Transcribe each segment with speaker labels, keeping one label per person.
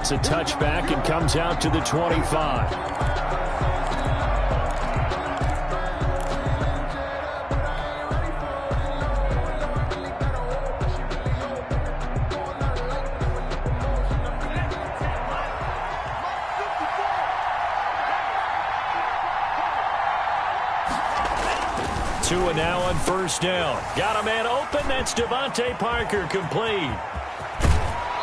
Speaker 1: gets a touchback and comes out to the 25. Tua now on first down. Got a man open. That's Devontae Parker, complete.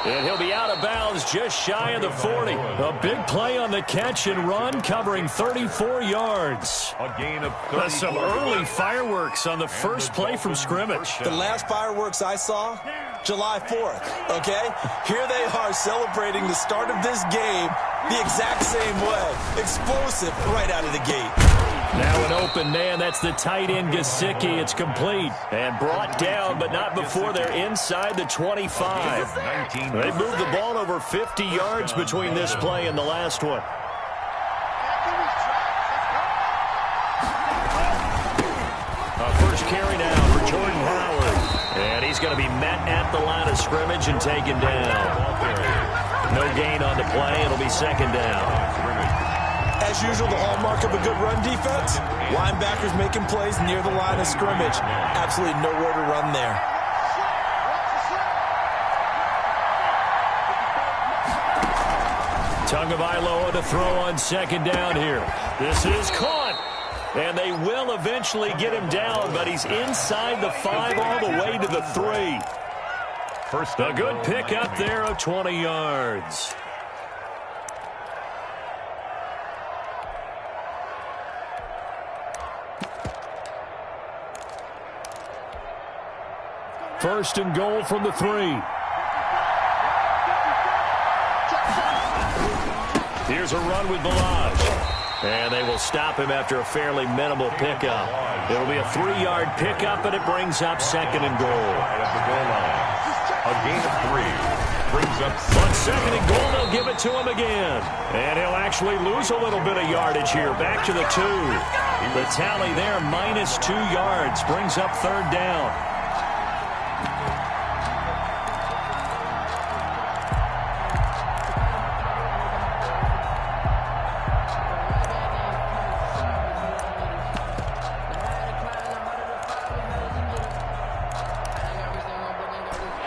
Speaker 1: And he'll be out of bounds just shy of the 40. A big play on the catch and run, covering 34 yards.
Speaker 2: A gain of 30.
Speaker 1: Some early fireworks on the first play from scrimmage.
Speaker 3: The last fireworks I saw, July 4th, okay? Here they are celebrating the start of this game the exact same way. Explosive right out of the gate.
Speaker 1: Now an open man. That's the tight end, Gesicki. It's complete and brought down, but not before they're inside the 25. They moved the ball over 50 yards between this play and the last one. First carry now for Jordan Howard. And he's going to be met at the line of scrimmage and taken down. No gain on the play. It'll be second down.
Speaker 3: As usual, the hallmark of a good run defense, linebackers making plays near the line of scrimmage. Absolutely nowhere to run there.
Speaker 1: Tagovailoa to throw on second down here. This is caught. And they will eventually get him down, but he's inside the 5 all the way to the 3.
Speaker 2: First,
Speaker 1: a good pickup there of 20 yards. First and goal from the 3. Here's a run with Balaj. And they will stop him after a fairly minimal pickup. It'll be a 3-yard pickup, and it brings up second and goal.
Speaker 2: A gain of 3 brings up
Speaker 1: on second and goal. They'll give it to him again. And he'll actually lose a little bit of yardage here. Back to the 2. The tally there, minus 2 yards, brings up third down.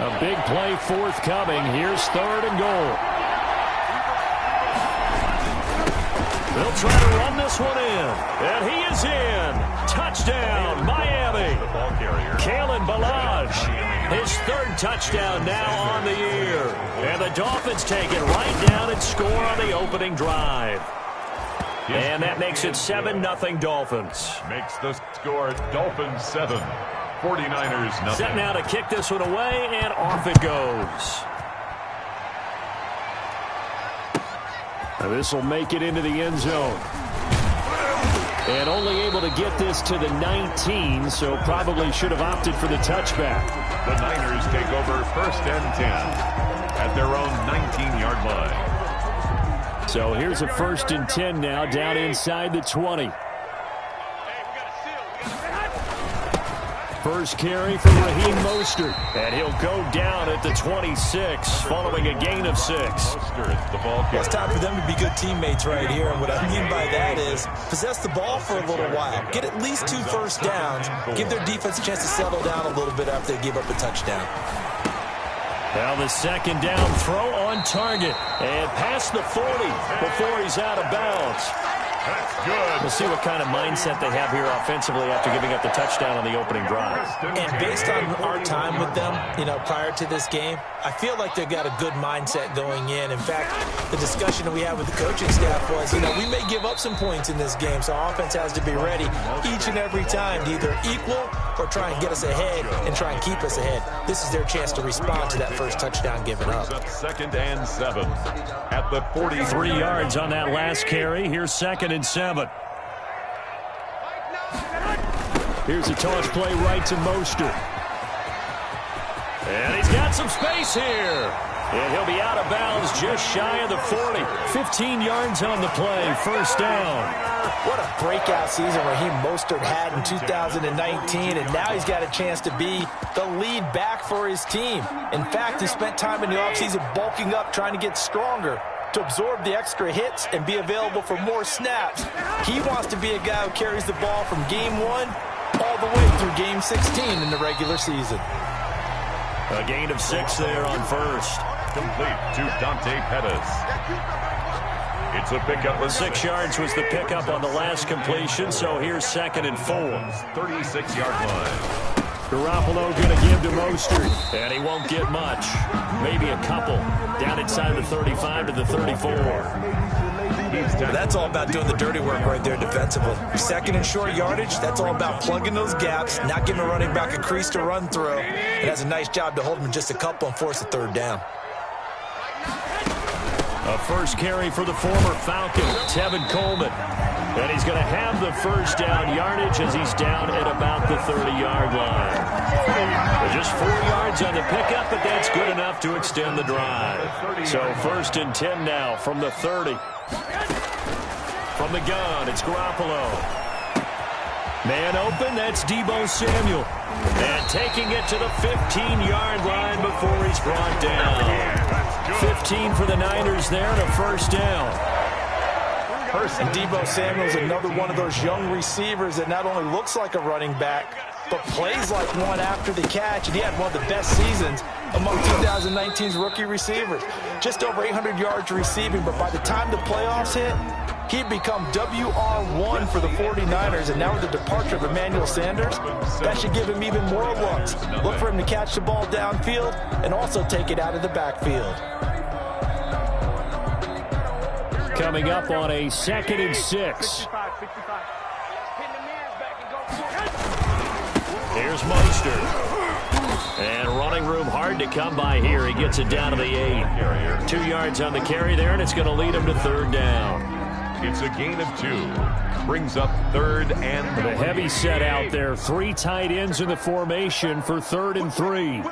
Speaker 1: A big play forthcoming. Here's third and goal. They'll try to run this one in. And he is in. Touchdown, Miami. Kalen Balaj, his third touchdown now on the year. And the Dolphins take it right down and score on the opening drive. And that makes it 7-0 Dolphins.
Speaker 2: Makes the score Dolphins 7. 49ers nothing.
Speaker 1: Set now to kick this one away, and off it goes. Now this will make it into the end zone. And only able to get this to the 19, so probably should have opted for the touchback.
Speaker 2: The Niners take over first and 10 at their own 19-yard line.
Speaker 1: So here's a first and 10 now, down inside the 20. First carry for Raheem Mostert. And he'll go down at the 26 following a gain of 6.
Speaker 3: It's time for them to be good teammates right here. And what I mean by that is possess the ball for a little while. Get at least 2 first downs. Give their defense a chance to settle down a little bit after they give up a touchdown.
Speaker 1: Now the second down throw on target. And past the 40 before he's out of bounds.
Speaker 2: That's good.
Speaker 1: We'll see what kind of mindset they have here offensively after giving up the touchdown on the opening drive.
Speaker 3: And based on our time with them, prior to this game, I feel like they've got a good mindset going in. In fact, the discussion that we had with the coaching staff was, we may give up some points in this game, so our offense has to be ready each and every time to either equal or try and get us ahead and try and keep us ahead. This is their chance to respond to that first touchdown given up.
Speaker 2: Second and 7 at the
Speaker 1: 43 yards on that last carry. Here's second and 7. Here's a toss play right to Mostert. And he's got some space here. And he'll be out of bounds just shy of the 40. 15 yards on the play, first down.
Speaker 3: What a breakout season Raheem Mostert had in 2019, and now he's got a chance to be the lead back for his team. In fact, he spent time in the offseason bulking up, trying to get stronger to absorb the extra hits and be available for more snaps. He wants to be a guy who carries the ball from game 1 all the way through game 16 in the regular season.
Speaker 1: A gain of 6 there on first.
Speaker 2: Complete to Dante Pettis. It's a pickup.
Speaker 1: 6 yards was the pickup on the last completion, so here's 2nd and 4.
Speaker 2: 36-yard line.
Speaker 1: Garoppolo going to give to Mostert, and he won't get much. Maybe a couple. Down inside the 35 to the 34.
Speaker 3: That's all about doing the dirty work right there defensively. 2nd and short yardage, that's all about plugging those gaps, not giving a running back a crease to run through. It has a nice job to hold him in just a couple and force a 3rd down.
Speaker 1: A first carry for the former Falcon, Tevin Coleman. And he's going to have the first down yardage as he's down at about the 30-yard line. Just 4 yards on the pickup, but that's good enough to extend the drive. So 1st and 10 now from the 30. From the gun, it's Garoppolo. Man open, that's Deebo Samuel. And taking it to the 15-yard line before he's brought down. 15 for the Niners there and a first down.
Speaker 3: And Deebo Samuel's another one of those young receivers that not only looks like a running back, but plays like one after the catch. And he had one of the best seasons among 2019's rookie receivers. Just over 800 yards receiving, but by the time the playoffs hit, he'd become WR1 for the 49ers, and now with the departure of Emmanuel Sanders, that should give him even more looks. Look for him to catch the ball downfield and also take it out of the backfield.
Speaker 1: Coming up on a 2nd and 6. Here's Mostert. And running room hard to come by here. He gets it down to the 8. 2 yards on the carry there, and it's going to lead him to 3rd down.
Speaker 2: It's a gain of 2. Brings up 3rd and 3.
Speaker 1: The heavy set out there. 3 tight ends in the formation for 3rd and 3.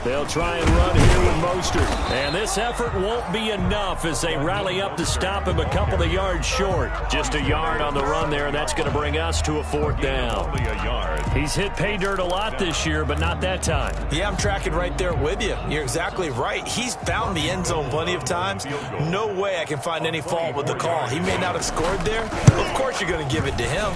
Speaker 1: They'll try and run here with Mostert. And this effort won't be enough as they rally up to stop him a couple of yards short. Just a yard on the run there, and that's going to bring us to a 4th down.
Speaker 2: Only a yard.
Speaker 1: He's hit pay dirt a lot this year, but not that time.
Speaker 3: Yeah, I'm tracking right there with you. You're exactly right. He's found the end zone plenty of times. No way I can find any fault with the call. He may not have scored there. Of course you're going to give it to him.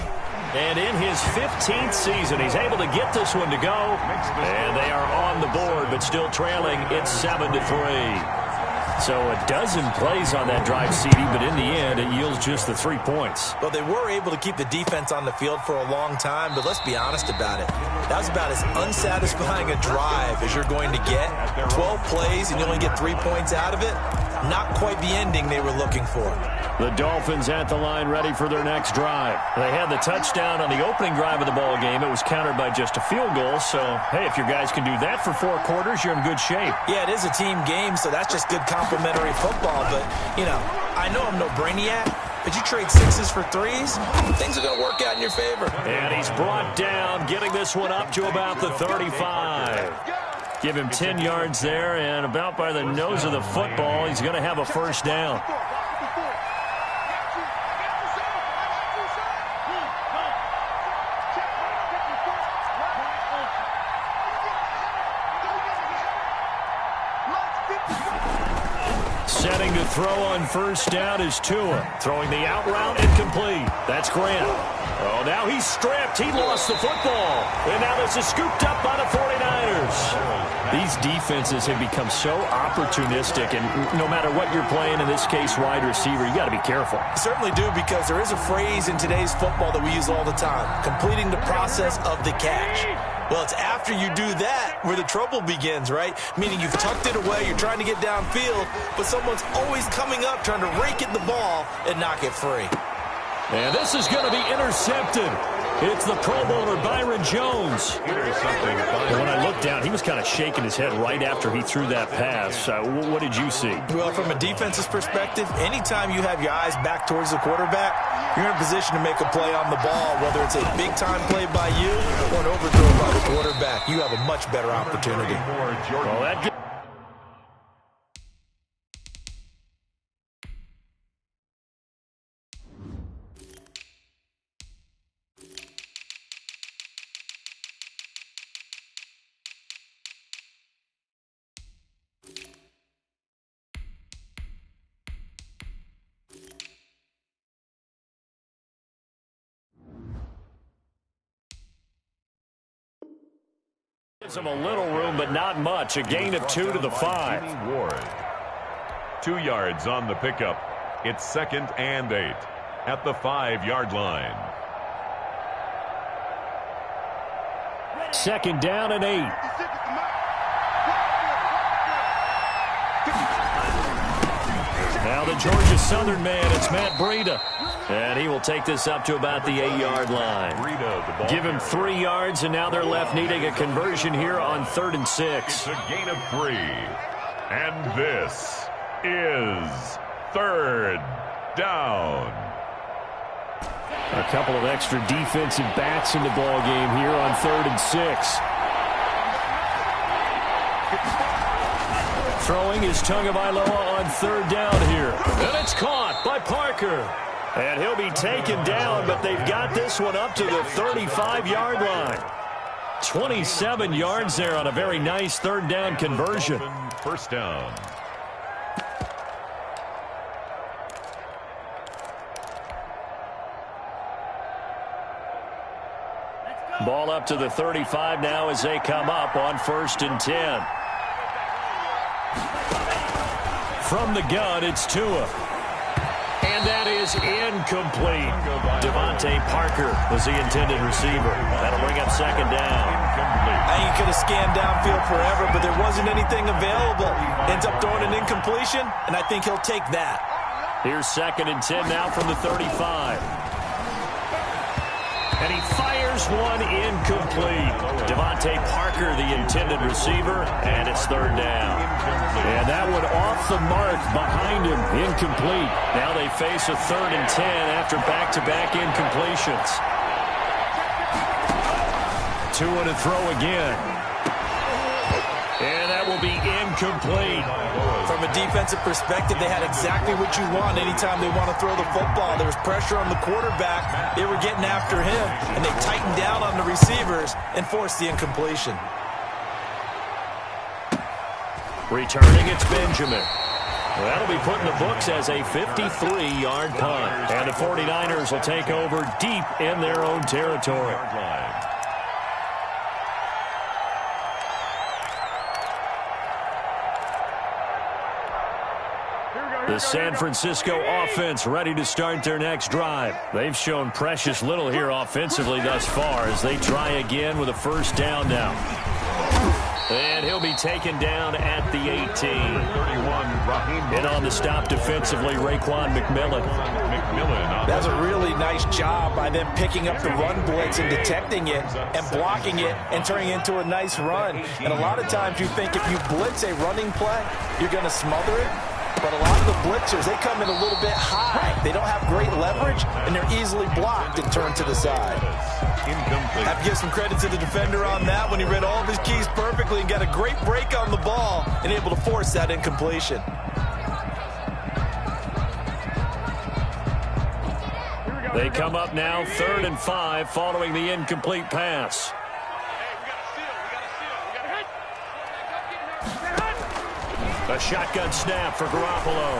Speaker 1: And in his 15th season, he's able to get this one to go. And they are on the board, but still trailing. It's 7-3. So a dozen plays on that drive, CD, but in the end, it yields just the 3 points.
Speaker 3: Well, they were able to keep the defense on the field for a long time, but let's be honest about it. That was about as unsatisfying a drive as you're going to get. 12 plays, and you only get 3 points out of it. Not quite the ending they were looking for.
Speaker 1: The Dolphins at the line ready for their next drive. They had the touchdown on the opening drive of the ball game. It was countered by just a field goal. So, hey, if your guys can do that for 4 quarters, you're in good shape.
Speaker 3: Yeah, it is a team game, so that's just good complimentary football. But, you know, I know I'm no brainiac, but you trade 6s for 3s, things are going to work out in your favor.
Speaker 1: And he's brought down, getting this one up to about the 35. Give him 10 yards there, and about by the nose of the football, he's going to have a first down. Setting to throw on first down is Tua. Throwing the out route incomplete. That's Grant. Oh, now he's stripped. He lost the football. And now this is scooped up by the 49ers. These defenses have become so opportunistic, and no matter what you're playing, in this case, wide receiver, you got to be careful.
Speaker 3: You certainly do, because there is a phrase in today's football that we use all the time, completing the process of the catch. Well, it's after you do that where the trouble begins, right? Meaning you've tucked it away, you're trying to get downfield, but someone's always coming up trying to rake at the ball and knock it free.
Speaker 1: And this is going to be intercepted. It's the Pro Bowler Byron Jones. When I looked down, he was kind of shaking his head right after he threw that pass. What did you see?
Speaker 3: Well, from a defense's perspective, anytime you have your eyes back towards the quarterback, you're in a position to make a play on the ball, whether it's a big-time play by you or an overthrow by the quarterback. You have a much better opportunity.
Speaker 1: Well, that gives him a little room, but not much. A gain of 2 to the 5.
Speaker 2: Ward. 2 yards on the pickup. It's 2nd and 8 at the 5-yard line.
Speaker 1: 2nd down and 8. Now the Georgia Southern man, it's Matt Breida. And he will take this up to about the 8-yard line. Give him 3 yards, and now they're left needing a conversion here on 3rd and 6.
Speaker 2: It's a gain of 3. And this is 3rd down.
Speaker 1: A couple of extra defensive backs in the ball game here on 3rd and 6. Throwing is Tagovailoa on 3rd down here. And it's caught by Parker. And he'll be taken down, but they've got this one up to the 35-yard line. 27 yards there on a very nice 3rd down conversion.
Speaker 2: 1st down.
Speaker 1: Ball up to the 35 now as they come up on 1st and 10. From the gun, it's Tua. And that is incomplete. Devontae Parker was the intended receiver. That'll bring up 2nd down.
Speaker 3: You could have scanned downfield forever, but there wasn't anything available. Ends up throwing an incompletion, and I think he'll take that.
Speaker 1: Here's 2nd and 10 now from the 35. And he fires one incomplete. Devontae Parker, the intended receiver, and it's 3rd down. And that one off the mark behind him, incomplete. Now they face a 3rd and 10 after back-to-back incompletions. Tua to throw again. And that will be incomplete.
Speaker 3: From a defensive perspective, they had exactly what you want anytime they want to throw the football. There was pressure on the quarterback. They were getting after him, and they tightened down on the receivers and forced the incompletion.
Speaker 1: Returning, it's Benjamin. Well, that'll be put in the books as a 53-yard punt. And the 49ers will take over deep in their own territory. The San Francisco offense ready to start their next drive. They've shown precious little here offensively thus far as they try again with a 1st down now. And he'll be taken down at the 18. 31, and on the stop defensively, Raekwon McMillan.
Speaker 3: That's a really nice job by them picking up the run blitz and detecting it and blocking it and turning it into a nice run. And a lot of times you think if you blitz a running play, you're going to smother it. But a lot of the blitzers, they come in a little bit high. They don't have great leverage, and they're easily blocked and turned to the side. I have to give some credit to the defender on that when he read all of his keys perfectly and got a great break on the ball and able to force that incompletion.
Speaker 1: They come up now 3rd and 5 following the incomplete pass. A shotgun snap for Garoppolo.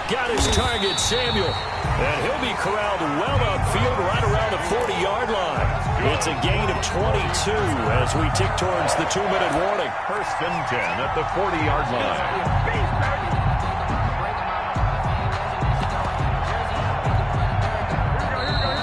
Speaker 1: Got his target, Samuel. And he'll be corralled well upfield right around the 40-yard line. It's a gain of 22 as we tick towards the 2-minute warning.
Speaker 2: 1st and 10 at the 40-yard line.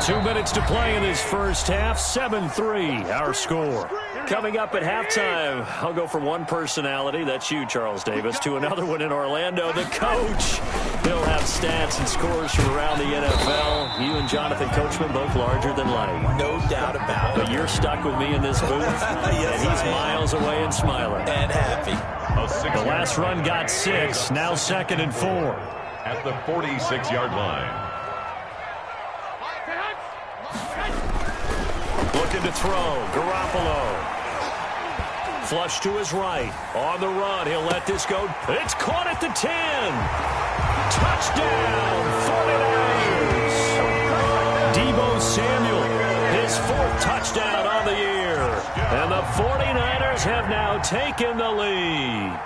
Speaker 1: 2 minutes to play in this first half. 7-3, our score. Coming up at halftime, I'll go from one personality, that's you, Charles Davis, to another one in Orlando, the coach. He'll have stats and scores from around the NFL. You and Jonathan Coachman both larger than life.
Speaker 3: No doubt about it.
Speaker 1: But you're stuck with me in this booth,
Speaker 3: yes,
Speaker 1: and he's miles away and smiling.
Speaker 3: And happy.
Speaker 1: The last run got 6, now 2nd and 4.
Speaker 2: At the 46-yard line.
Speaker 1: Looking to throw, Garoppolo. Flush to his right. On the run, he'll let this go. It's caught at the 10. Touchdown, 49ers. Deebo Samuel, his 4th touchdown on the year. And the 49ers have now taken the lead.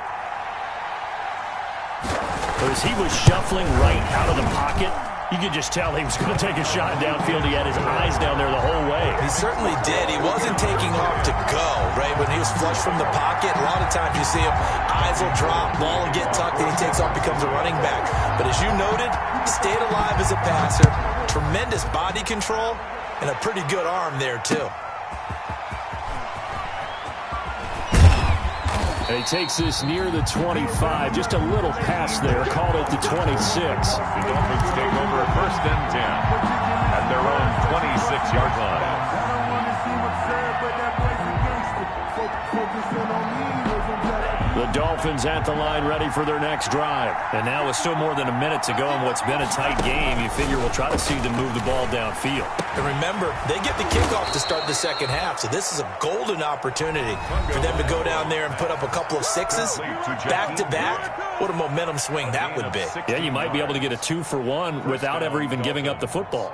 Speaker 1: As he was shuffling right out of the pocket, you could just tell he was going to take a shot downfield. He had his eyes down there the whole way.
Speaker 3: He certainly did. He wasn't taking off to go, right? When he was flush from the pocket, a lot of times you see him, eyes will drop, ball will get tucked, and he takes off, becomes a running back. But as you noted, stayed alive as a passer, tremendous body control, and a pretty good arm there, too.
Speaker 1: And he takes this near the 25. Just a little pass there. Called it the 26.
Speaker 2: The Dolphins take over at 1st and 10 at their own 26-yard line.
Speaker 1: The Dolphins at the line ready for their next drive. And now with still more than a minute to go in what's been a tight game, you figure we'll try to see them move the ball downfield.
Speaker 3: And remember, they get the kickoff to start the second half, so this is a golden opportunity for them to go down there and put up a couple of 6s back-to-back. What a momentum swing that would be.
Speaker 1: Yeah, you might be able to get a 2-for-1 without ever even giving up the football.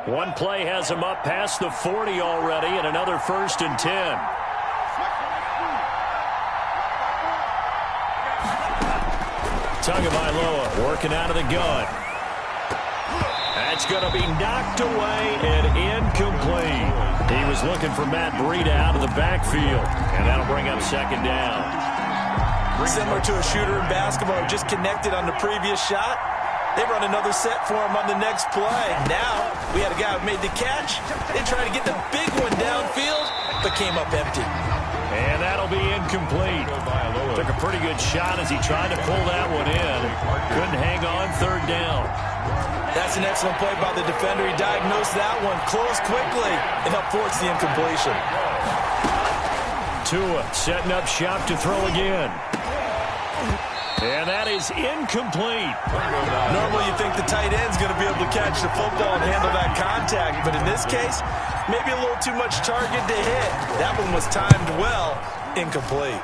Speaker 1: One play has him up past the 40 already, and another 1st and 10. Tagovailoa working out of the gun. That's going to be knocked away and incomplete. He was looking for Matt Breida out of the backfield, and that'll bring up 2nd down.
Speaker 3: Similar to a shooter in basketball who just connected on the previous shot. They run another set for him on the next play. Now, we had a guy who made the catch. They tried to get the big one downfield, but came up empty.
Speaker 1: And that'll be incomplete. Took a pretty good shot as he tried to pull that one in. Couldn't hang on, 3rd down.
Speaker 3: That's an excellent play by the defender. He diagnosed that one, closed quickly, and helped force the incompletion.
Speaker 1: Tua setting up shop to throw again. And that is incomplete.
Speaker 3: Normally you think the tight end's going to be able to catch the football and handle that contact, but in this case, maybe a little too much target to hit. That one was timed well, incomplete.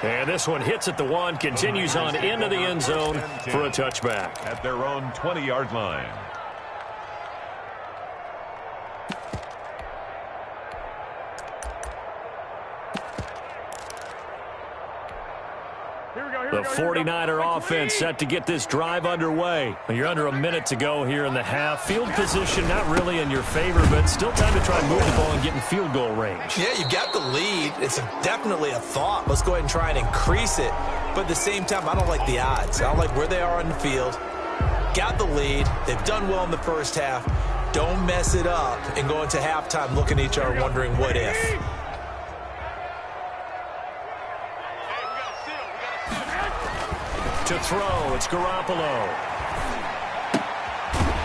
Speaker 1: And this one hits at the 1, continues on into the end zone for a touchback.
Speaker 2: At their own 20-yard line.
Speaker 1: The 49er offense set to get this drive underway. You're under a minute to go here in the half. Field position not really in your favor, but still time to try and move the ball and get in field goal range.
Speaker 3: Yeah, you've got the lead. It's definitely a thought. Let's go ahead and try and increase it. But at the same time, I don't like the odds. I don't like where they are on the field. Got the lead. They've done well in the first half. Don't mess it up and go into halftime looking at each other wondering what if.
Speaker 1: To throw, it's Garoppolo.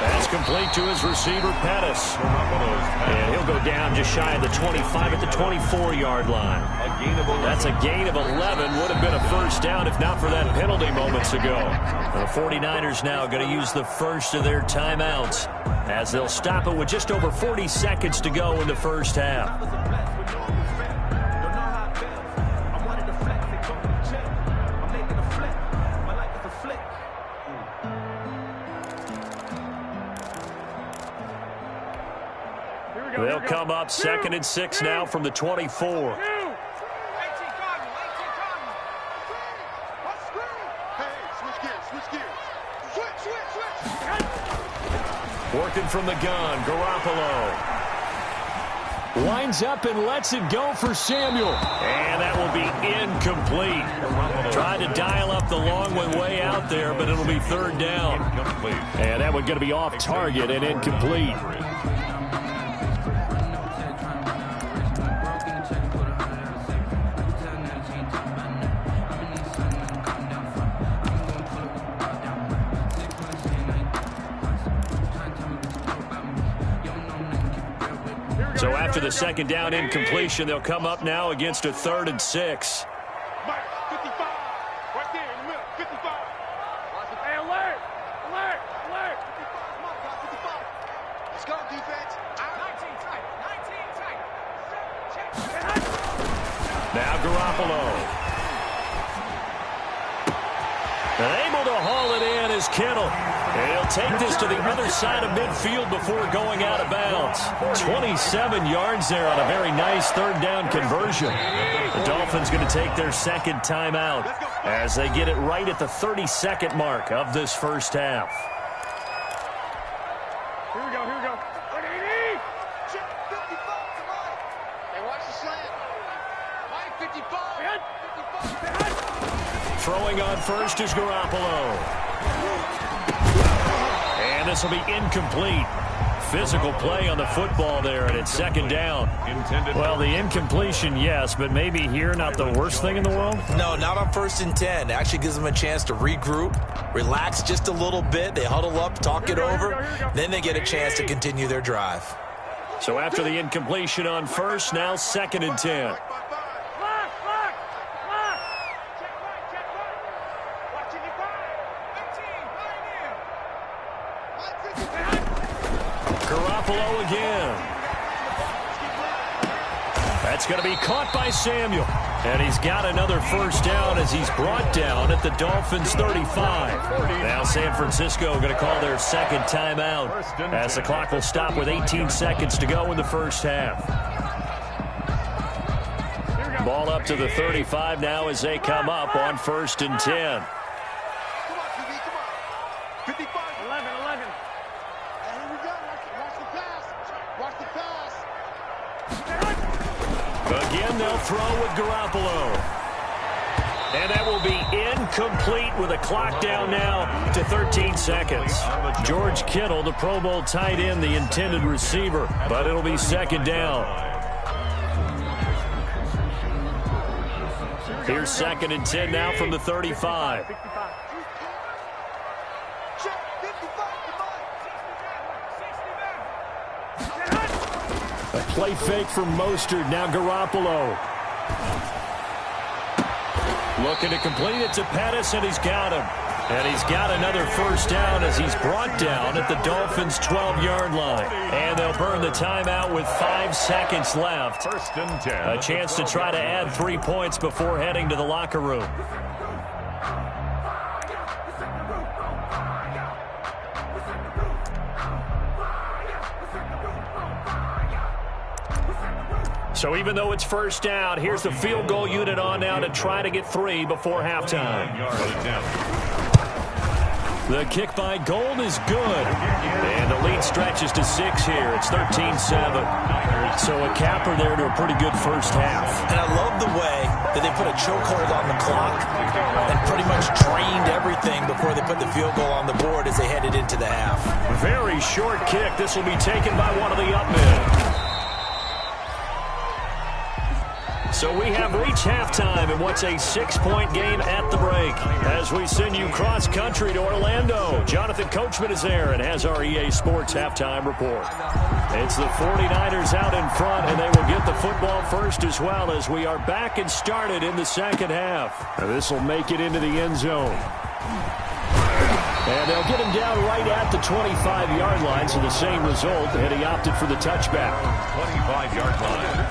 Speaker 1: Pass complete to his receiver, Pettis. And he'll go down just shy of the 25 at the 24-yard line. That's a gain of 11. Would have been a 1st down if not for that penalty moments ago. The 49ers now going to use the first of their timeouts as they'll stop it with just over 40 seconds to go in the first half. They'll come up 2nd and 6 now from the 24. Working from the gun, Garoppolo. Winds up and lets it go for Samuel. And that will be incomplete. Tried to dial up the long one way out there, but it'll be third down. And that one's going to be off target and incomplete. So after the second down incompletion, they'll come up now against a 3rd and 6.
Speaker 4: Mike, 55. Right there in the middle. 55. Hey, alert. Alert. Alert. 55. Come on, guys. 55. Let's go, defense. 19 tight. 19 tight.
Speaker 1: Now Garoppolo. And able to haul it in is Kittle. And he'll take this to the other side of midfield before going out of bounds. 27 yards there on a very nice 3rd down conversion. The Dolphins going to take their second timeout as they get it right at the 32nd mark of this first half.
Speaker 4: Here we go. Here we go. 180. Check 55. Come on. Hey, watch the slant. Mike, 55. 55.
Speaker 1: Throwing on first is Garoppolo. And this will be incomplete. Physical play on the football there, and it's second down. Well, the incompletion, yes, but maybe here not the worst thing in the world?
Speaker 3: No, not on 1st and 10. It actually gives them a chance to regroup, relax just a little bit. They huddle up, talk it over, then they get a chance to continue their drive.
Speaker 1: So after the incompletion on first, now 2nd and 10. Garoppolo again. That's going to be caught by Samuel. And he's got another first down as he's brought down at the Dolphins' 35. Now San Francisco going to call their second timeout as the clock will stop with 18 seconds to go in the first half. Ball up to the 35 now as they come up on 1st and 10.
Speaker 4: Come on, TV, come on. 55. 11. And here we go. Watch the pass. Watch the pass.
Speaker 1: Again, they'll throw with Garoppolo. And that will be incomplete with a clock down now to 13 seconds. George Kittle, the Pro Bowl tight end, the intended receiver, but it'll be second down. Here's 2nd and 10 now from the 35. A play fake from Mostert. Now Garoppolo. Looking to complete it to Pettis, and he's got him. And he's got another first down as he's brought down at the Dolphins' 12-yard line. And they'll burn the timeout with 5 seconds left.
Speaker 2: 1st and 10.
Speaker 1: A chance to try to add 3 points before heading to the locker room. So even though it's first down, here's the field goal unit on now to try to get 3 before halftime. The kick by Gold is good. And the lead stretches to 6 here. It's 13-7. So a capper there to a pretty good first half.
Speaker 3: And I love the way that they put a chokehold on the clock and pretty much drained everything before they put the field goal on the board as they headed into the half.
Speaker 1: Very short kick. This will be taken by one of the up men. So we have reached halftime in what's a 6-point game at the break. As we send you cross-country to Orlando, Jonathan Coachman is there and has our EA Sports halftime report. It's the 49ers out in front, and they will get the football first as well as we are back and started in the second half. And this will make it into the end zone. And they'll get him down right at the 25-yard line, so the same result, and he opted for the touchback.
Speaker 2: 25-yard line.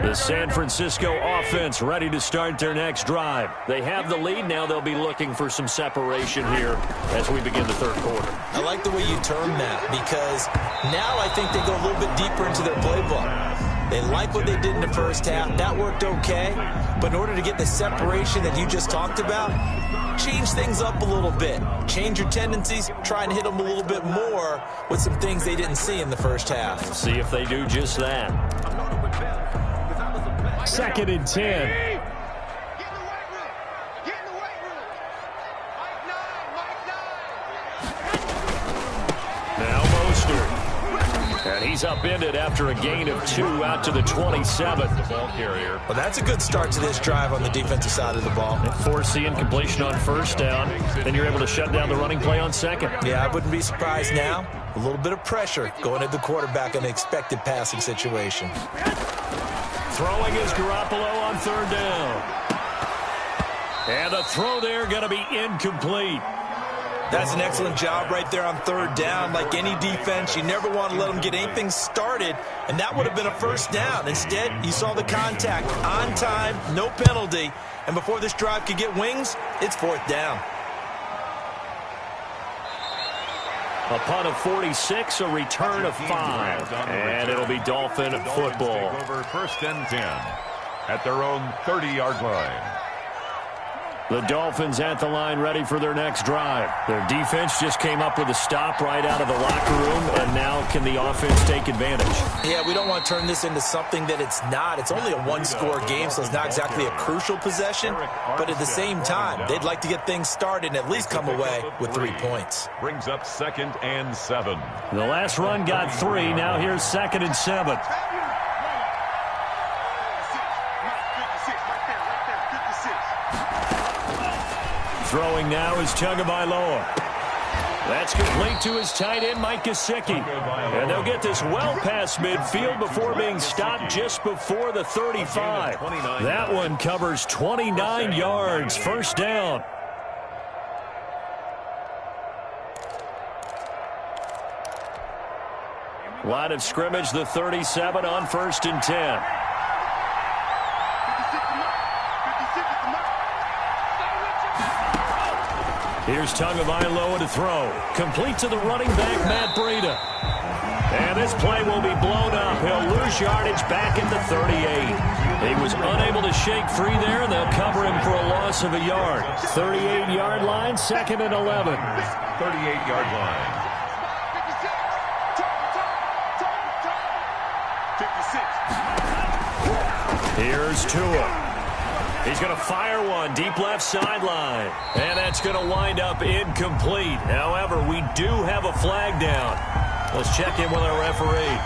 Speaker 1: The San Francisco offense ready to start their next drive. They have the lead. Now they'll be looking for some separation here as we begin the third quarter.
Speaker 3: I like the way you term that because now I think they go a little bit deeper into their playbook. They like what they did in the first half. That worked okay. But in order to get the separation that you just talked about, change things up a little bit. Change your tendencies. Try and hit them a little bit more with some things they didn't see in the first half.
Speaker 1: See if they do just that. 2nd and 10. Now Mostert. And he's upended after a gain of 2 out to the 27.
Speaker 2: The ball carrier.
Speaker 3: Well, that's a good start to this drive on the defensive side of the ball.
Speaker 1: Force the incompletion on 1st down. Then you're able to shut down the running play on 2nd.
Speaker 3: Yeah, I wouldn't be surprised now. A little bit of pressure going at the quarterback in an expected passing situation.
Speaker 1: Throwing is Garoppolo on 3rd down. And the throw there going to be incomplete.
Speaker 3: That's an excellent job right there on 3rd down. Like any defense, you never want to let them get anything started, and that would have been a 1st down. Instead, you saw the contact on time, no penalty, and before this drive could get wings, it's 4th down.
Speaker 1: A punt of 46, a return of 5, and it'll be Dolphin football.
Speaker 2: Take over 1st and 10 at their own 30-yard line.
Speaker 1: The Dolphins at the line ready for their next drive. Their defense just came up with a stop right out of the locker room, and now can the offense take advantage?
Speaker 3: Yeah, we don't want to turn this into something that it's not. It's only a one-score game, so it's not exactly a crucial possession. But at the same time, they'd like to get things started and at least come away with 3 points.
Speaker 2: Brings up 2nd and 7.
Speaker 1: The last run got 3. Now here's 2nd and 7. Throwing now is Tagovailoa. That's complete to his tight end, Mike Gesicki. And they'll get this well past midfield before being stopped just before the 35. That one covers 29 yards. 1st down. Line of scrimmage, the 37 on 1st and 10. Here's Tagovailoa to throw. Complete to the running back, Matt Breida. And this play will be blown up. He'll lose yardage back at the 38. He was unable to shake free there, and they'll cover him for a loss of a yard. 38-yard line, 2nd and 11.
Speaker 2: 38-yard line.
Speaker 4: 56.
Speaker 1: Here's Tua. He's going to fire one deep left sideline. And that's going to wind up incomplete. However, we do have a flag down. Let's check in with our referee.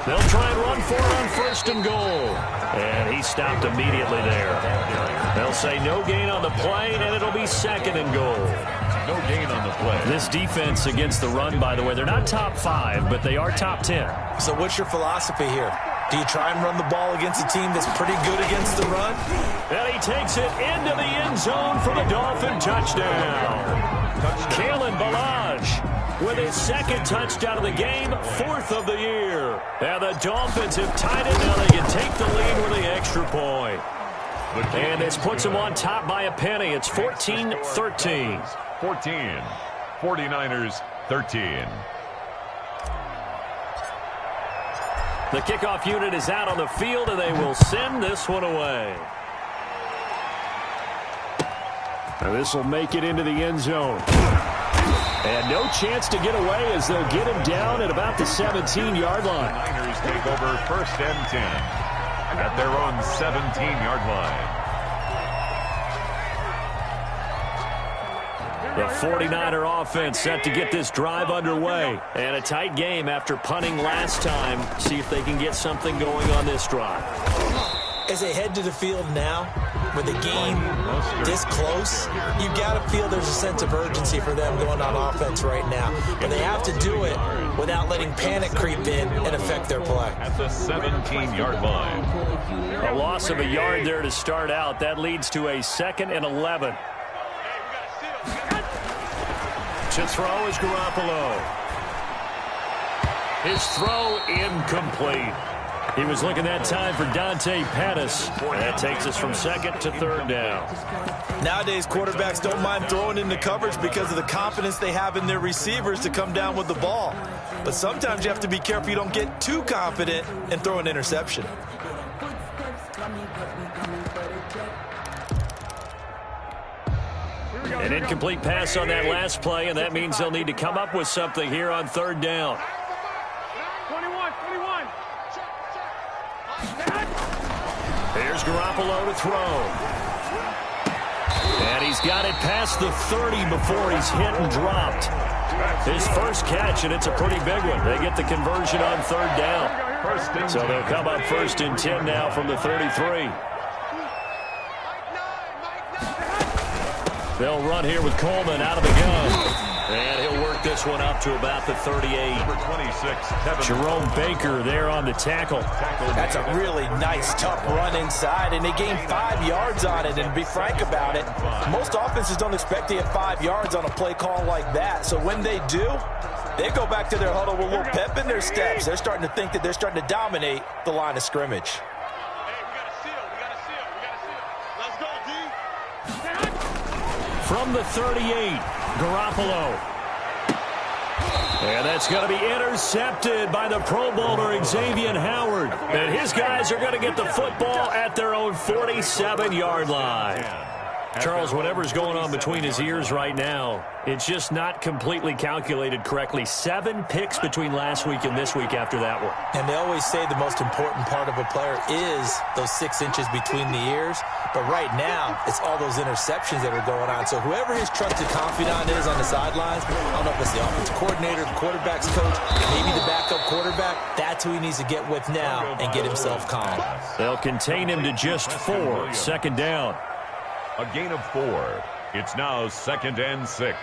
Speaker 1: They'll try and run for it on 1st and goal. And he stopped immediately there. They'll say no gain on the play, and it'll be 2nd and goal.
Speaker 2: No gain on the play.
Speaker 1: This defense against the run, by the way, they're not top 5, but they are top 10.
Speaker 3: So what's your philosophy here? Do you try and run the ball against a team that's pretty good against the run?
Speaker 1: And he takes it into the end zone for the Dolphin touchdown. Kalen Ballage with his 2nd touchdown of the game, 4th of the year. And the Dolphins have tied it. Now they can take the lead with the extra point. And this puts them on top by a penny. It's 14-13.
Speaker 2: 14. 49ers 13.
Speaker 1: The kickoff unit is out on the field, and they will send this one away. And this will make it into the end zone. And no chance to get away as they'll get him down at about the 17-yard line.
Speaker 2: The Niners take over 1st and 10 at their own 17-yard line.
Speaker 1: The 49er offense set to get this drive underway. And a tight game after punting last time. See if they can get something going on this drive.
Speaker 3: As they head to the field now, with the game this close, you've got to feel there's a sense of urgency for them going on offense right now. But they have to do it without letting panic creep in and affect their play.
Speaker 2: At the 17-yard line.
Speaker 1: A loss of a yard there to start out. That leads to a 2nd and 11. To throw is Garoppolo. His throw incomplete. He was looking that time for Dante Pettis. And that takes us from second to third down.
Speaker 3: Nowadays, quarterbacks don't mind throwing into coverage because of the confidence they have in their receivers to come down with the ball. But sometimes you have to be careful you don't get too confident and throw an interception.
Speaker 1: An incomplete pass on that last play, and that means they'll need to come up with something here on third down.
Speaker 4: 21.
Speaker 1: Here's Garoppolo to throw. And he's got it past the 30 before he's hit and dropped. His first catch, and it's a pretty big one. They get the conversion on third down. So they'll come up first and 10 now from the 33. They'll run here with Coleman out of the gun. And he'll work this one up to about the 38.
Speaker 2: Number 26,
Speaker 1: Jerome Baker there on the tackle.
Speaker 3: That's a really nice, tough run inside, and they gained 5 yards on it. And to be frank about it, most offenses don't expect to get 5 yards on a play call like that. So when they do, they go back to their huddle with a little pep in their steps. They're starting to think that they're starting to dominate the line of scrimmage.
Speaker 4: Hey, we got a seal. Let's go, D.
Speaker 1: From the 38, Garoppolo. And that's going to be intercepted by the Pro Bowler Xavier Howard. And his guys are going to get the football at their own 47-yard line. Charles, whatever's going on between his ears right now, it's just not completely calculated correctly. 7 picks between last week and this week after that one.
Speaker 3: And they always say the most important part of a player is those 6 inches between the ears. But right now, it's all those interceptions that are going on. So whoever his trusted confidant is on the sidelines, I don't know if it's the offensive coordinator, the quarterback's coach, maybe the backup quarterback, that's who he needs to get with now and get himself calm.
Speaker 1: They'll contain him to just 4. Second down.
Speaker 2: A gain of 4. It's now 2nd and 6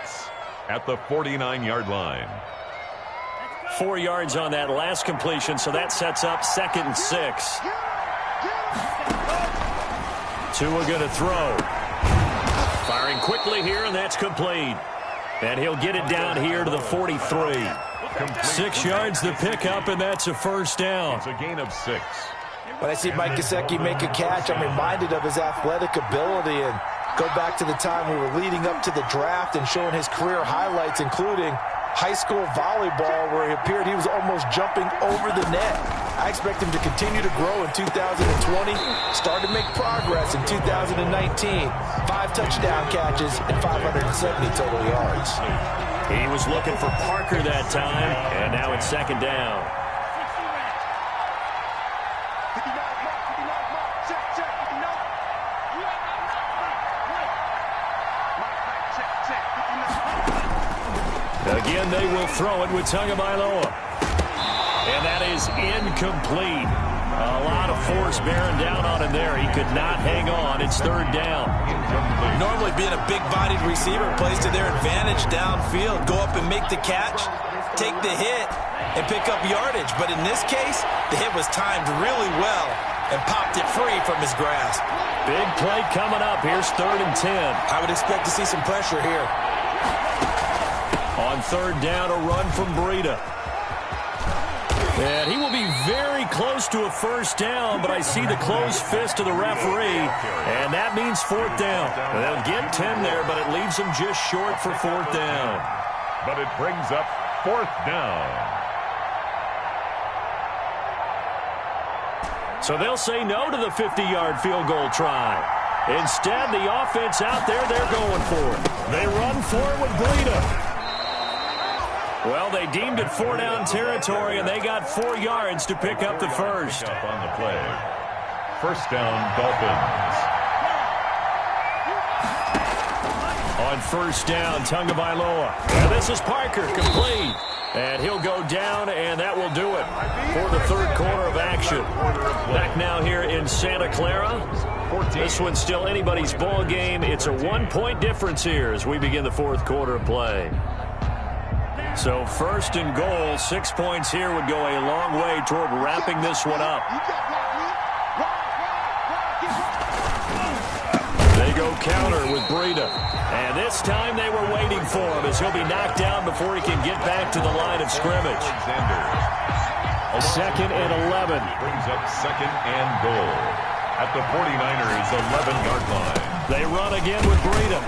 Speaker 2: at the 49-yard line.
Speaker 1: 4 yards on that last completion, so that sets up 2nd and 6. Tua going to throw. Firing quickly here, and that's complete. And he'll get it down here to the 43. 6 yards the pickup, and that's a first down.
Speaker 2: It's a gain of 6.
Speaker 3: When I see Mike Gesicki make a catch, I'm reminded of his athletic ability and go back to the time we were leading up to the draft and showing his career highlights, including high school volleyball, where he appeared he was almost jumping over the net. I expect him to continue to grow in 2020, start to make progress in 2019. 5 touchdown catches and 570 total yards.
Speaker 1: He was looking for Parker that time, and now it's 2nd down. Again, they will throw it with Tagovailoa. And that is incomplete. A lot of force bearing down on him there. He could not hang on. It's 3rd down.
Speaker 3: Normally being a big-bodied receiver plays to their advantage downfield. Go up and make the catch, take the hit, and pick up yardage. But in this case, the hit was timed really well and popped it free from his grasp.
Speaker 1: Big play coming up. Here's 3rd and 10.
Speaker 3: I would expect to see some pressure here.
Speaker 1: On 3rd down, a run from Breida. And he will be very close to a first down, but I see the closed fist of the referee, and that means 4th down. They'll get 10 there, but it leaves them just short for 4th down.
Speaker 2: But it brings up 4th down.
Speaker 1: So they'll say no to the 50-yard field goal try. Instead, the offense out there, they're going for it. They run for it with Breida. Well, they deemed it 4-down territory, and they got 4 yards to pick up the first.
Speaker 2: Up on the play. First down, Dolphins.
Speaker 1: On 1st down, Tagovailoa. And this is Parker, complete. And he'll go down, and that will do it for the 3rd quarter of action. Back now here in Santa Clara. This one's still anybody's ball game. It's a 1-point difference here as we begin the 4th quarter of play. So 1st and goal, 6 points here would go a long way toward wrapping this one up. They go counter with Breida. And this this time they were waiting for him as he'll be knocked down before he can get back to the line of scrimmage. Second and 11.
Speaker 2: Brings up second and goal at the 49ers' 11-yard line.
Speaker 1: They run again with Breida.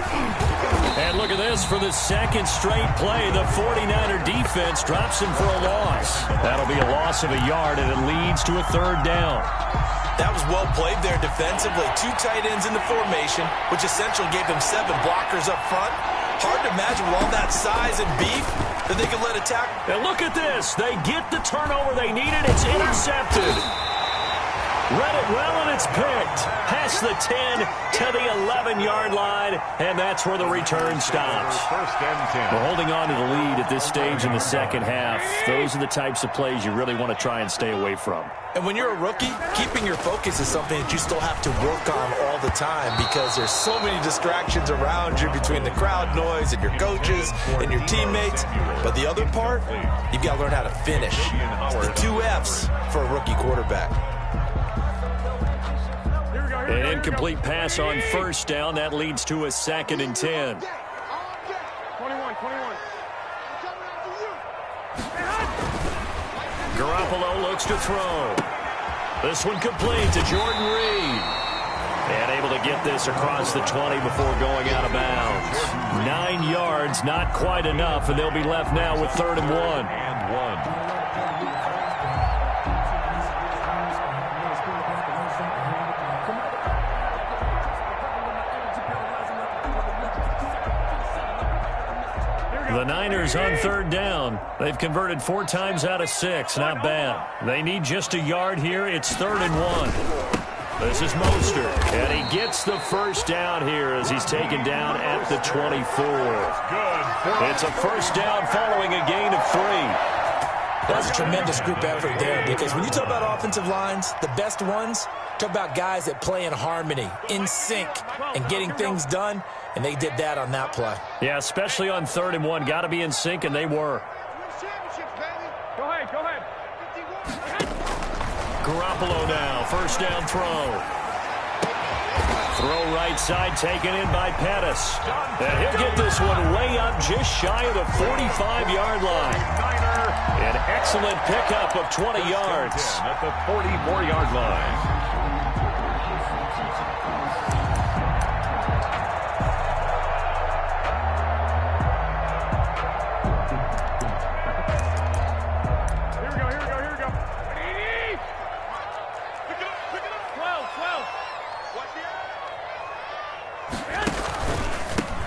Speaker 1: And look at this. For the second straight play, the 49er defense drops him for a loss. That'll be a loss of a yard, and it leads to a third down.
Speaker 3: That was well played there defensively. 2 tight ends in the formation, which essentially gave them 7 blockers up front. Hard to imagine with all that size and beef that they could let a tackle.
Speaker 1: And look at this. They get the turnover they needed. It's intercepted. Read it well, and it's picked. Past the 10 to the 11-yard line, and that's where the return stops.
Speaker 2: First and 10.
Speaker 1: We're holding on to the lead at this stage in the second half. Those are the types of plays you really want to try and stay away from.
Speaker 3: And when you're a rookie, keeping your focus is something that you still have to work on all the time because there's so many distractions around you between the crowd noise and your coaches and your teammates. But the other part, you've got to learn how to finish. It's the 2 F's for a rookie quarterback.
Speaker 1: An incomplete pass on first down. That leads to a second and 10.
Speaker 4: 21.
Speaker 1: Garoppolo looks to throw. This one complete to Jordan Reed. And able to get this across the 20 before going out of bounds. 9 yards, not quite enough, and they'll be left now with 3rd and 1.
Speaker 2: And 1.
Speaker 1: The Niners on 3rd down. They've converted 4 times out of 6. Not bad. They need just a yard here. It's 3rd and 1. This is Mostert. And he gets the first down here as he's taken down at the 24. It's a first down following a gain of 3.
Speaker 3: That's a tremendous group effort there because when you talk about offensive lines, the best ones, talk about guys that play in harmony, in sync, and getting things done, and they did that on that play.
Speaker 1: Yeah, especially on 3rd and 1. Got to be in sync, and they were.
Speaker 4: Go ahead.
Speaker 1: Garoppolo now, first down throw. Throw right side, taken in by Pettis. And he'll get this one way up just shy of the 45-yard line. An excellent pickup of 20 yards.
Speaker 2: At the 44-yard line.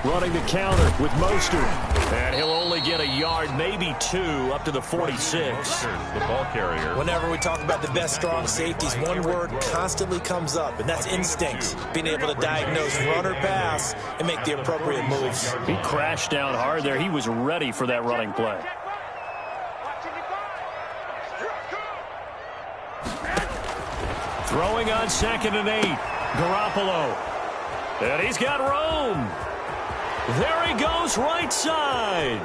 Speaker 1: Running the counter with Mostert. And he'll only get a yard, maybe 2, up to the 46.
Speaker 2: The ball carrier.
Speaker 3: Whenever we talk about the best strong safeties, one word constantly comes up, and that's instincts. Being able to diagnose run or pass and make the appropriate moves.
Speaker 1: He crashed down hard there. He was ready for that running play. Throwing on 2nd and 8. Garoppolo. And he's got room. There he goes right side.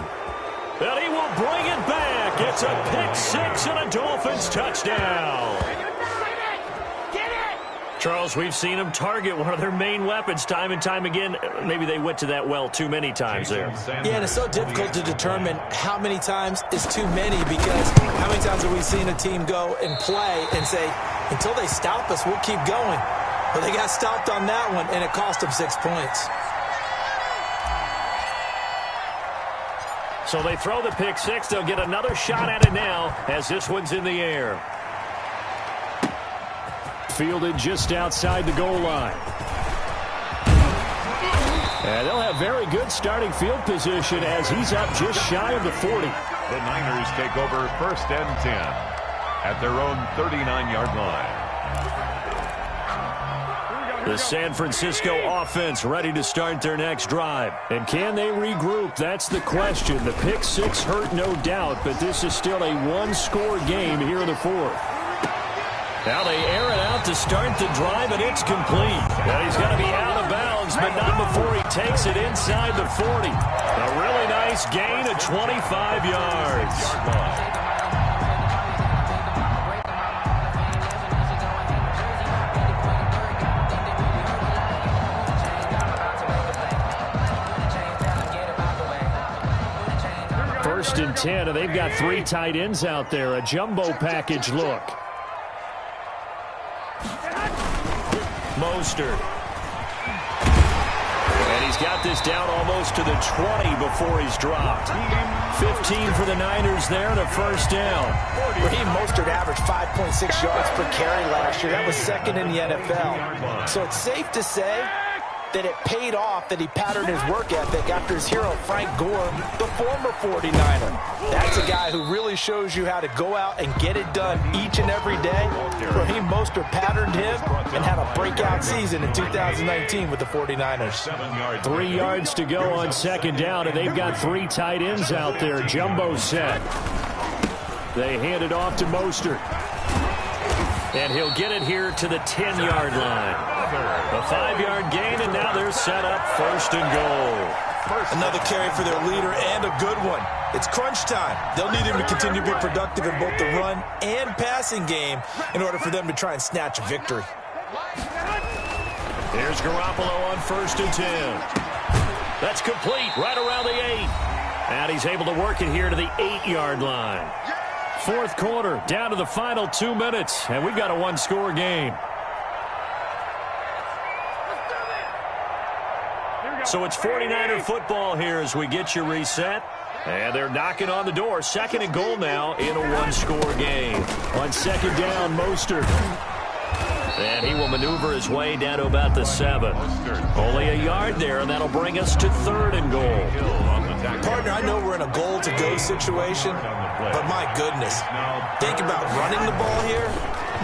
Speaker 1: And he will bring it back. It's a pick 6 and a Dolphins touchdown. Charles, we've seen them target one of their main weapons time and time again. Maybe they went to that well too many times there.
Speaker 3: Yeah, and it's so difficult to determine how many times is too many because how many times have we seen a team go and play and say, until they stop us, we'll keep going. But they got stopped on that one, and it cost them 6 points.
Speaker 1: So they throw the pick 6. They'll get another shot at it now as this one's in the air. Fielded just outside the goal line. And they'll have very good starting field position as he's up just shy of the 40.
Speaker 2: The Niners take over 1st and 10 at their own 39-yard line.
Speaker 1: The San Francisco offense ready to start their next drive. And can they regroup? That's the question. The pick 6 hurt, no doubt, but this is still a one-score game here in the 4th. Now they air it out to start the drive, and it's complete. Well, he's got to be out of bounds, but not before he takes it inside the 40. A really nice gain of 25 yards. 1st and 10, and they've got 3 tight ends out there. A jumbo package look. Mostert. And he's got this down almost to the 20 before he's dropped. 15 for the Niners there and a 1st down.
Speaker 3: Raheem Mostert averaged 5.6 yards per carry last year. That was 2nd in the NFL. So it's safe to say that it paid off that he patterned his work ethic after his hero Frank Gore, the former 49er. That's a guy who really shows you how to go out and get it done each and every day. Raheem Mostert patterned him and had a breakout season in 2019 with the 49ers.
Speaker 1: 3 yards to go on 2nd down, and they've got 3 tight ends out there. Jumbo set. They hand it off to Mostert. And he'll get it here to the 10-yard line. A 5-yard gain, and now they're set up 1st and goal.
Speaker 3: Another carry for their leader, and a good one. It's crunch time. They'll need him to continue to be productive in both the run and passing game in order for them to try and snatch a victory.
Speaker 1: Here's Garoppolo on 1st and 10. That's complete right around the 8. And he's able to work it here to the 8-yard line. 4th quarter, down to the final 2 minutes, and we've got a 1-score game. So it's 49er football here as we get you reset. And they're knocking on the door. 2nd and goal now in a 1-score game. On 2nd down, Mostert. And he will maneuver his way down to about the 7. Only a yard there, and that'll bring us to 3rd and goal.
Speaker 3: Partner, I know we're in a goal-to-go situation, but my goodness, think about running the ball here.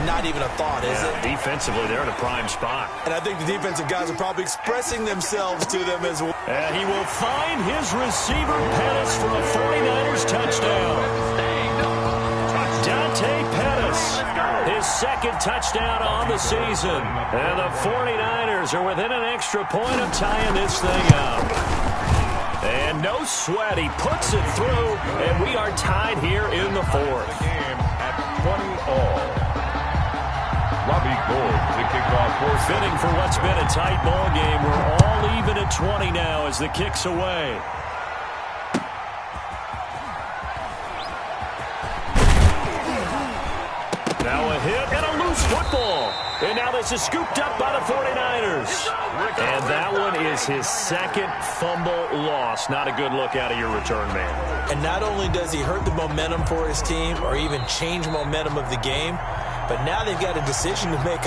Speaker 3: Not even a thought, is it?
Speaker 1: Defensively, they're in a prime spot.
Speaker 3: And I think the defensive guys are probably expressing themselves to them as well.
Speaker 1: And he will find his receiver, Pettis, for a 49ers touchdown. Dante Pettis, his 2nd touchdown on the season. And the 49ers are within an extra point of tying this thing up. And no sweat, he puts it through, and we are tied here in the 4th.
Speaker 2: Game at 20 all. Robbie Gould to kick off.
Speaker 1: Fitting for what's been a tight ball game. We're all even at 20 now as the kick's away. Now a hit and a loose football. And now this is scooped up by the 49ers. And that one is his 2nd fumble loss. Not a good look out of your return man.
Speaker 3: And not only does he hurt the momentum for his team or even change momentum of the game, but now they've got a decision to make.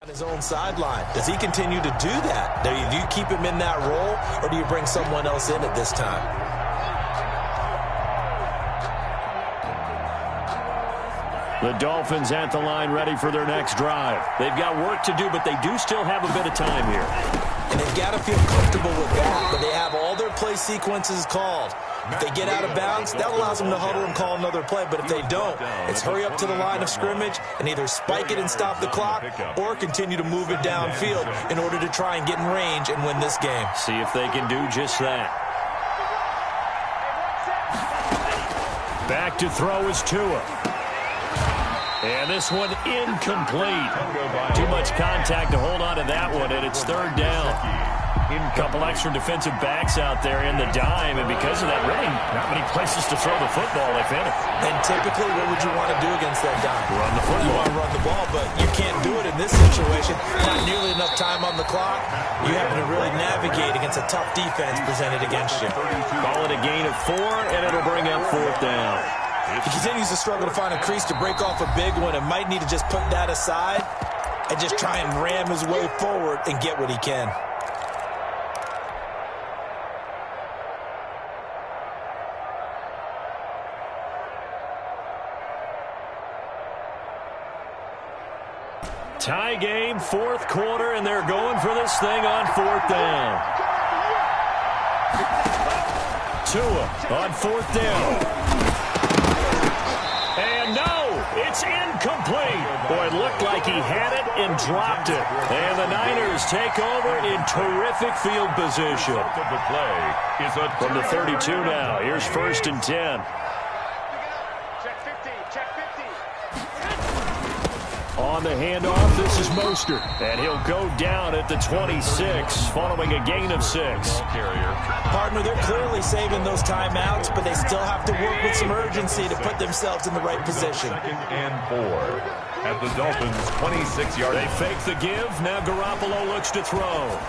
Speaker 3: On his own sideline. Does he continue to do that? Do you keep him in that role, or do you bring someone else in at this time?
Speaker 1: The Dolphins at the line ready for their next drive. They've got work to do, but they do still have a bit of time here.
Speaker 3: And they've got to feel comfortable with that, but they have all their play sequences called. If they get out of bounds, that allows them to huddle and call another play. But if they don't, it's hurry up to the line of scrimmage and either spike it and stop the clock or continue to move it downfield in order to try and get in range and win this game.
Speaker 1: See if they can do just that. Back to throw is Tua. And this one incomplete. Too much contact to hold on to that one, and it's 3rd down. A couple extra defensive backs out there in the dime, and because of that, really not many places to throw the football, if any.
Speaker 3: And typically, what would you want to do against that dime?
Speaker 1: Run the football.
Speaker 3: You want to run the ball, but you can't do it in this situation. Not nearly enough time on the clock. You have to really navigate against a tough defense presented against you.
Speaker 1: Call it a gain of 4, and it'll bring up 4th down.
Speaker 3: He continues to struggle to find a crease to break off a big one and might need to just put that aside and just try and ram his way forward and get what he can.
Speaker 1: Tie game, 4th quarter, and they're going for this thing on 4th down. Tua on 4th down. And no, it's It's incomplete. Boy, it looked like he had it and dropped it. And the Niners take over in terrific field position.
Speaker 2: The play is
Speaker 1: from the 32 now. Here's 1st and 10.
Speaker 4: Check 50. Check 50.
Speaker 1: On the handoff, this is Mostert. And he'll go down at the 26 following a gain of 6.
Speaker 3: Partner, they're clearly saving those timeouts, but they still have to work with some urgency to put themselves in the right position.
Speaker 2: 2nd and 4 at the Dolphins' 26-yard line.
Speaker 1: They fake the give. Now Garoppolo looks to throw.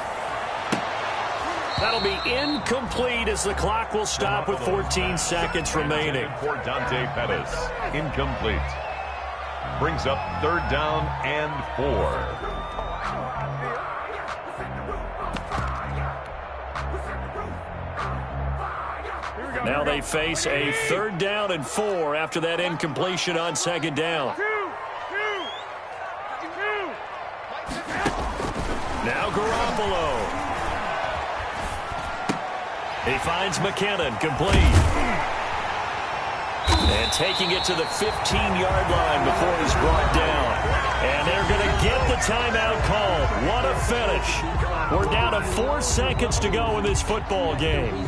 Speaker 1: That'll be incomplete as the clock will stop with 14 seconds remaining.
Speaker 2: For Dante Pettis, incomplete. Brings up 3rd down and 4.
Speaker 1: Now they face a 3rd down and 4 after that incompletion on 2nd down. Now Garoppolo. He finds McKinnon, complete. And taking it to the 15-yard line before he's brought down. And they're going to get the timeout called. What a finish. We're down to 4 seconds to go in this football game.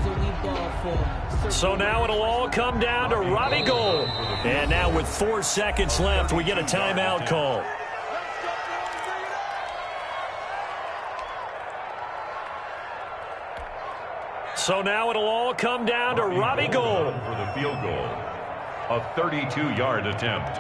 Speaker 1: So now it'll all come down to Robbie Gould. And now with 4 seconds left, we get a timeout call. So now it'll all come down to Robbie Gould.
Speaker 2: For the field goal. A 32-yard attempt.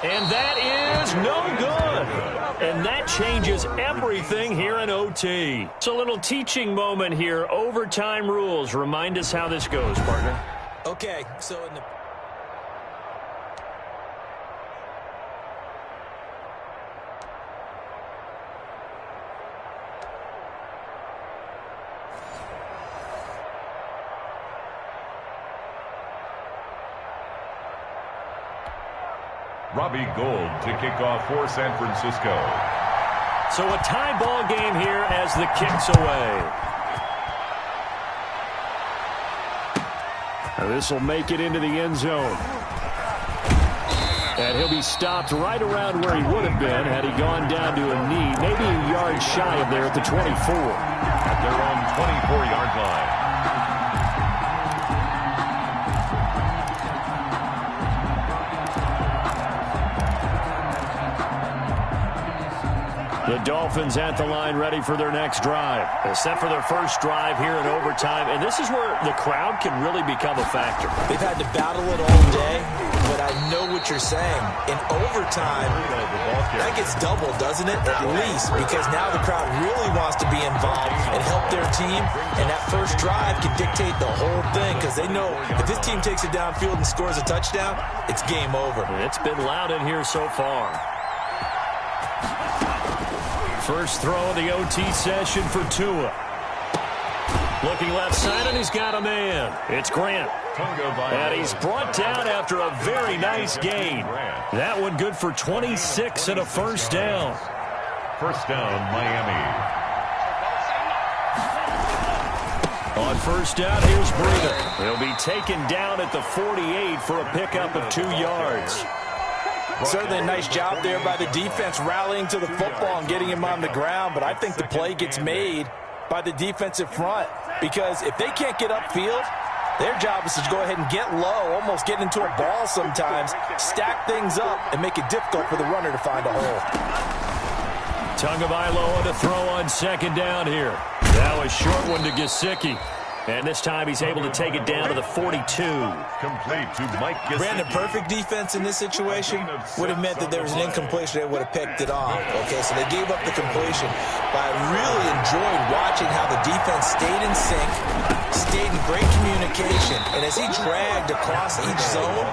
Speaker 1: And that is no good. And that changes everything here in OT. It's a little teaching moment here. Overtime rules. Remind us how this goes, partner.
Speaker 3: Okay, so in the...
Speaker 2: Robbie Gould to kick off for San Francisco.
Speaker 1: So a tie ball game here as the kick's away. This will make it into the end zone. And he'll be stopped right around where he would have been had he gone down to a knee, maybe a yard shy of there at the 24.
Speaker 2: At their own 24-yard line.
Speaker 1: The Dolphins at the line ready for their next drive. They're set for their first drive here in overtime, and this is where the crowd can really become a factor.
Speaker 3: They've had to battle it all day, but I know what you're saying. In overtime, that gets doubled, doesn't it? At least, because now the crowd really wants to be involved and help their team, and that first drive can dictate the whole thing because they know if this team takes it downfield and scores a touchdown, it's game over.
Speaker 1: It's been loud in here so far. First throw of the OT session for Tua. Looking left side, and he's got a man. It's Grant. And he's brought down after a very nice gain. That one good for 26 and a first down.
Speaker 2: First down, Miami.
Speaker 1: On first down, here's Breida. He'll be taken down at the 48 for a pickup of 2 yards.
Speaker 3: Certainly a nice job there by the defense rallying to the football and getting him on the ground, but I think the play gets made by the defensive front because if they can't get upfield, their job is to go ahead and get low, almost get into a ball sometimes, stack things up, and make it difficult for the runner to find a hole.
Speaker 1: Tagovailoa to throw on second down here. Now a short one to Gesicki. And this time he's able to take it down to the 42.
Speaker 2: Complete to Mike Gesicki.
Speaker 3: Brandon, perfect defense in this situation would have meant that there was an incompletion. They would have picked it off. Okay, so they gave up the completion. But I really enjoyed watching how the defense stayed in sync, stayed in great communication. And as he dragged across each zone,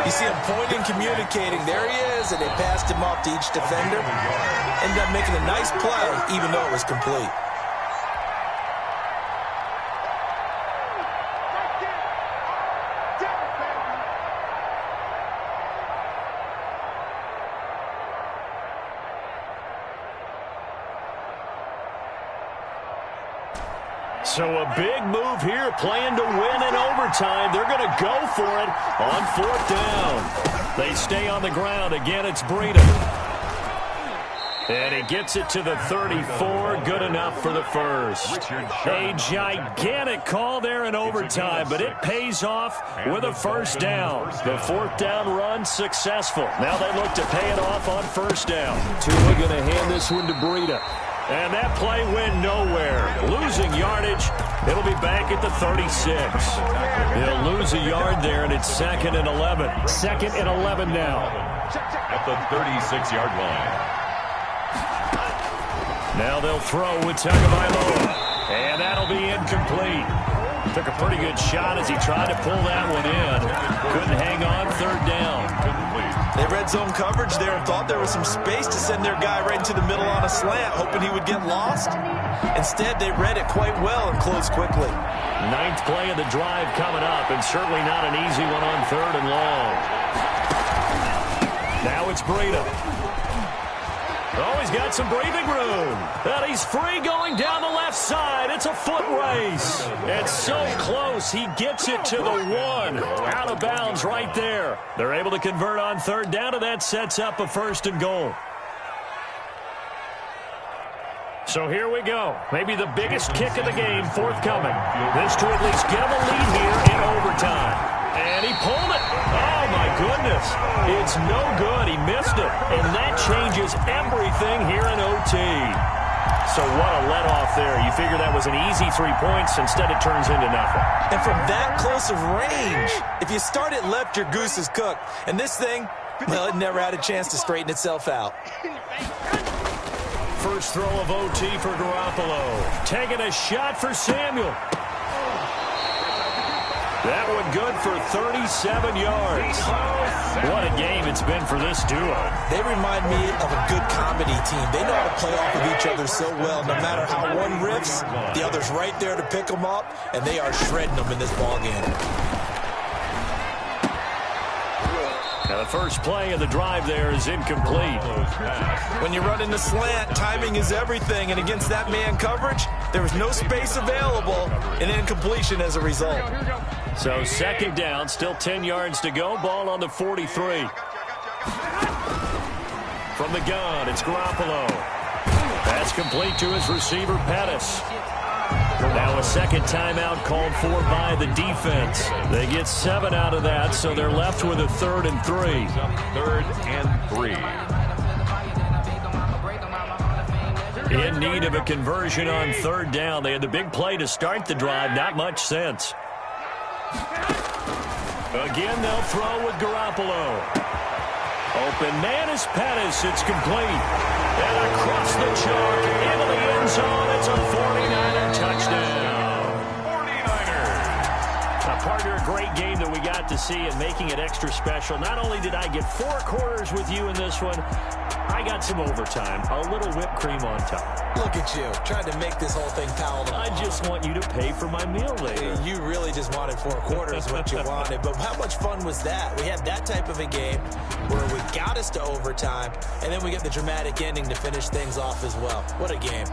Speaker 3: you see him pointing, communicating. There he is, and they passed him off to each defender. Ended up making a nice play, even though it was complete.
Speaker 1: So a big move here, playing to win in overtime. They're going to go for it on 4th down. They stay on the ground. Again, it's Breida. And he gets it to the 34. Good enough for the first. A gigantic call there in overtime, but it pays off with a first down. The 4th down run successful. Now they look to pay it off on 1st down. Tua going to hand this one to Breida. And that play went nowhere. Losing yardage. It'll be back at the 36. He'll lose a yard there, and it's 2nd and 11. 2nd and 11 now.
Speaker 2: At the 36-yard line.
Speaker 1: Now they'll throw with Tagovailoa. And that'll be incomplete. Took a pretty good shot as he tried to pull that one in. Couldn't hang on. 3rd down.
Speaker 3: They red zone coverage there and thought there was some space to send their guy right into the middle on a slant, hoping he would get lost. Instead, they read it quite well and closed quickly.
Speaker 1: 9th play of the drive coming up, and certainly not an easy one on 3rd and long. Now it's Breida. Oh, he's got some breathing room. And he's free going down the left side. It's a foot race. It's so close. He gets it to the 1. Out of bounds right there. They're able to convert on 3rd down, and that sets up a 1st and goal. So here we go. Maybe the biggest kick of the game forthcoming. This to at least get him a lead here in overtime. And he pulled it. Oh, my goodness. It's no good. He missed it. And that changes everything here in OT. So what a let-off there. You figure that was an easy 3 points. Instead, it turns into nothing.
Speaker 3: And from that close of range, if you start it left, your goose is cooked. And this thing, well, it never had a chance to straighten itself out.
Speaker 1: First throw of OT for Garoppolo. Taking a shot for Samuel. That one good for 37 yards. What a game it's been for this duo.
Speaker 3: They remind me of a good comedy team. They know how to play off of each other so well. No matter how one riffs, the other's right there to pick them up, and they are shredding them in this ballgame.
Speaker 1: Now the first play of the drive there is incomplete.
Speaker 3: When you run in the slant, timing is everything, and against that man coverage, there was no space available, and incompletion as a result.
Speaker 1: So 2nd down, still 10 yards to go. Ball on the 43. From the gun, it's Garoppolo. Pass complete to his receiver, Pettis. Now a 2nd timeout called for by the defense. They get 7 out of that, so they're left with a 3rd and 3.
Speaker 2: 3rd and 3.
Speaker 1: In need of a conversion on 3rd down. They had the big play to start the drive. Not much sense. Again, they'll throw with Garoppolo. Open man is Pettis. It's complete. And across the chalk into the end zone. It's a 49er touchdown.
Speaker 2: 49ers.
Speaker 1: Partner, a great game that we got to see and making it extra special. Not only did I get 4 quarters with you in this one, I got some overtime, a little whipped cream on top.
Speaker 3: Look at you, trying to make this whole thing palatable.
Speaker 1: I just want you to pay for my meal later.
Speaker 3: You really just wanted 4 quarters what you wanted, but how much fun was that? We had that type of a game where we got us to overtime, and then we get the dramatic ending to finish things off as well. What a game.